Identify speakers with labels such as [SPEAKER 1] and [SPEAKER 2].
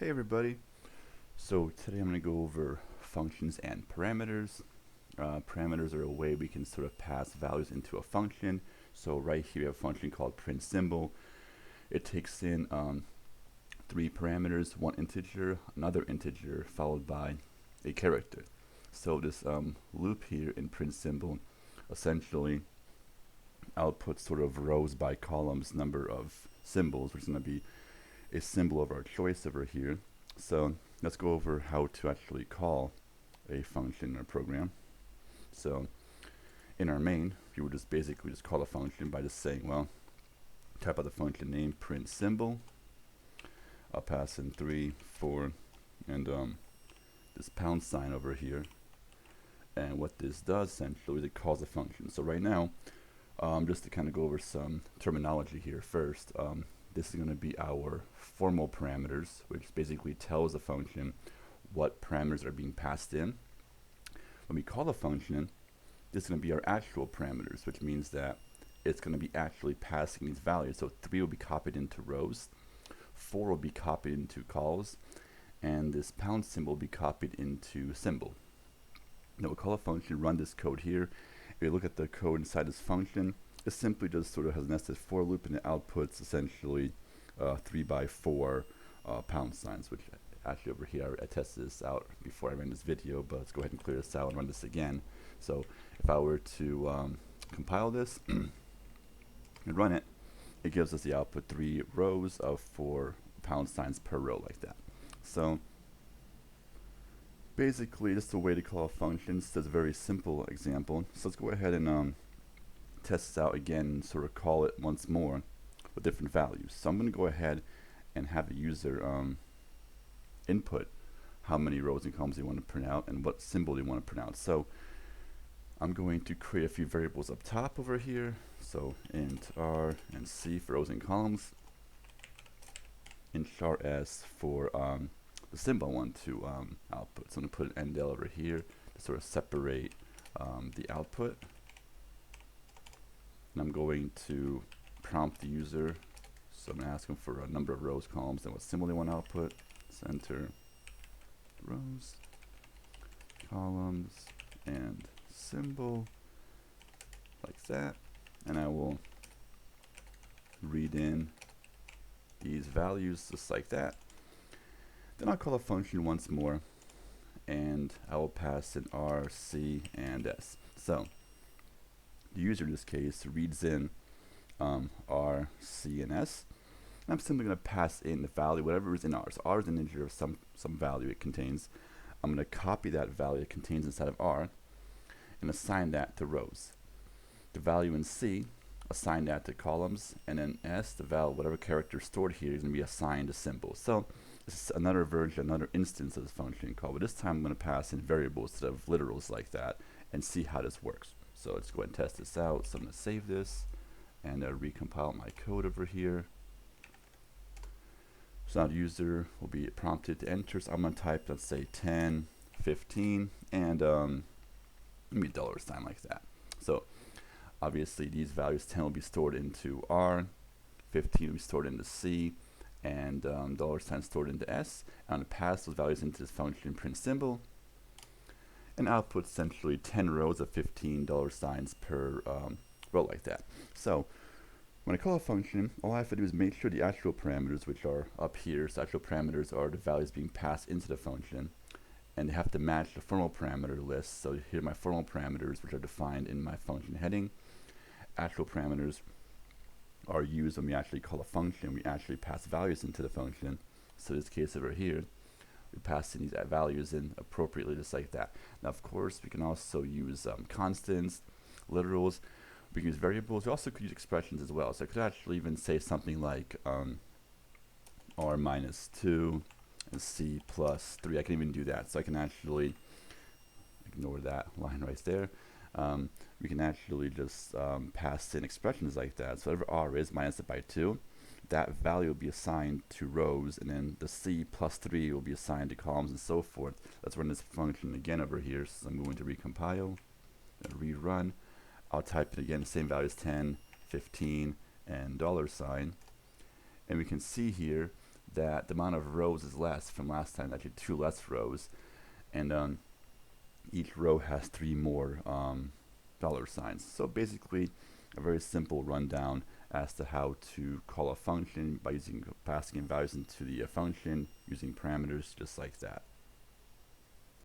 [SPEAKER 1] Hey everybody, so today I'm going to go over functions and parameters. Parameters are a way we can sort of pass values into a function. So right here we have a function called print symbol. It takes in three parameters, one integer, another integer, followed by a character. So this loop here in print symbol essentially outputs sort of rows by columns number of symbols, which is going to be a symbol of our choice over here. So let's go over how to actually call a function or program. So in our main, you would just basically just call a function by just saying, well, type out the function name print symbol. I'll pass in 3, 4, and this pound sign over here. And what this does essentially is it calls a function. So right now, just to kind of go over some terminology here first, this is going to be our formal parameters, which basically tells the function what parameters are being passed in. When we call a function, this is going to be our actual parameters, which means that it's going to be actually passing these values. So 3 will be copied into rows, 4 will be copied into calls, and this pound symbol will be copied into symbol. Now we'll call a function, run this code here. If you look at the code inside this function, it simply just sort of has a nested for loop, and it outputs essentially 3 by 4 pound signs, which actually over here I tested this out before I ran this video, but let's go ahead and clear this out and run this again. So if I were to compile this and run it, it gives us the output 3 rows of 4 pound signs per row like that. So basically, just a way to call functions. That's a very simple example. So let's go ahead and test this out again and sort of call it once more with different values. So I'm going to go ahead and have the user input how many rows and columns they want to print out and what symbol they want to print out. So I'm going to create a few variables up top over here. So int r and c for rows and columns, int char s for the symbol I want to output. So I'm going to put an endl over here to sort of separate the output. And I'm going to prompt the user. So I'm going to ask them for a number of rows, columns, and what symbol they want to output. Enter rows, columns, and symbol, like that. And I will read in these values just like that. Then I'll call a function once more, and I will pass in R, C, and S. So the user in this case reads in R, C, and S. And I'm simply going to pass in the value, whatever is in R. So R is an integer of some value it contains. I'm going to copy that value it contains inside of R and assign that to rows. The value in C, assign that to columns, and then S, the value, whatever character stored here, is going to be assigned to symbols. So this is another version, another instance of this function call, but this time I'm going to pass in variables instead of literals like that and see how this works. So let's go ahead and test this out. So I'm going to save this and recompile my code over here. So now the user will be prompted to enter. So I'm going to type, let's say 10, 15, and maybe $sign like that. So obviously these values, 10 will be stored into R, 15 will be stored into C, and $sign stored into S. I'm going to pass those values into this function print symbol, and output essentially 10 rows of $15 signs per row like that. So when I call a function, all I have to do is make sure the actual parameters, which are up here, so actual parameters are the values being passed into the function, and they have to match the formal parameter list. So here are my formal parameters, which are defined in my function heading. Actual parameters are used when we actually call a function. We actually pass values into the function. So in this case over here, we pass in these values in appropriately, just like that. Now, of course, we can also use constants, literals. We can use variables. We also could use expressions as well. So I could actually even say something like r minus 2 and c plus 3. I can even do that. So I can actually ignore that line right there. We can actually just pass in expressions like that. So whatever r is, minus it by 2. That value will be assigned to rows, and then the c plus 3 will be assigned to columns and so forth. Let's run this function again over here. So I'm going to recompile and rerun. I'll type it again, the same values, 10, 15, and $sign. And we can see here that the amount of rows is less from last time, actually 2 less rows, and each row has 3 more dollar signs. So basically a very simple rundown as to how to call a function by passing in values into the function using parameters just like that.